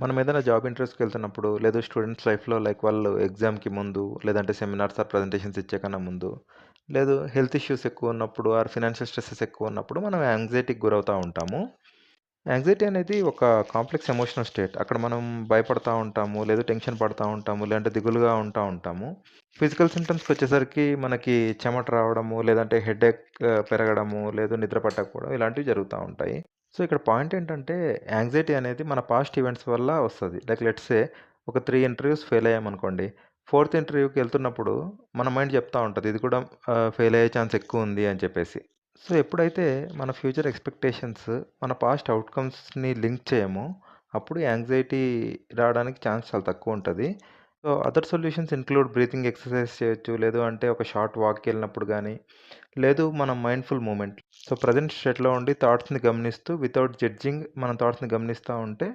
మనం ఏదైనా జాబ్ ఇంటర్వ్యూస్‌కెళ్తున్నప్పుడు, లేదు స్టూడెంట్స్ లైఫ్‌లో లైక్ వాళ్ళు ఎగ్జామ్‌కి ముందు, లేదంటే సెమినార్స్ ఆర్ ప్రెజెంటేషన్స్ ఇచ్చే కన్నా ముందు, లేదు హెల్త్ ఇష్యూస్ ఎక్కువున్నప్పుడు ఆర్ ఫినాన్షియల్ స్ట్రెసెస్ ఎక్కువున్నప్పుడు మనం యాంగ్జైటీకి గురవుతా ఉంటాము. యాంగ్జైటీ అనేది ఒక కాంప్లెక్స్ ఎమోషనల్ స్టేట్. అక్కడ మనం భయపడతా ఉంటాము, లేదు టెన్షన్ పడతా ఉంటాము, లేదంటే దిగులుగా ఉంటాము. ఫిజికల్ సింప్టమ్స్‌కొచ్చేసరికి మనకి చెమట రావడము, లేదంటే హెడేక్ పెరగడము, లేదు నిద్ర పట్టకపోవడం ఇలాంటివి జరుగుతా ఉంటాయి. సో, ఇక్కడ పాయింట్ ఏంటంటే యాంగ్జైటీ అనేది మన పాస్ట్ ఈవెంట్స్ వల్ల వస్తది. లైక్ లెట్స్ సే ఒక 3 ఇంటర్వ్యూస్ ఫెయిల్ అయ్యామనుకోండి. ఫోర్త్ ఇంటర్వ్యూకెళ్తున్నప్పుడు మన మైండ్ చెప్తా ఉంటది. ఇది కూడా ఫెయిల్ అయ్యే ఛాన్స్ ఎక్కువుంది అని చెప్పేసి. సో, ఎప్పుడైతే మన ఫ్యూచర్ ఎక్స్‌పెక్టేషన్స్ మన పాస్ట్ అవుట్‌కమ్స్‌ని లింక్ చేయమో, అప్పుడు యాంగ్జైటీ రావడానికి ఛాన్స్ చాలా తక్కువుంటది. So, other solutions include breathing exercise చేయొచ్చు. లేదు అంటే ఒక షార్ట్ వాక్‌కెళ్ళినప్పుడు గానీ, లేదు మనం మైండ్‌ఫుల్ మూమెంట్. సో, ప్రెజెంట్ స్టేట్‌లో ఉండి థాట్స్‌ని గమనిస్తూ వితౌట్ జడ్జింగ్ మన థాట్స్‌ని గమనిస్తా ఉంటే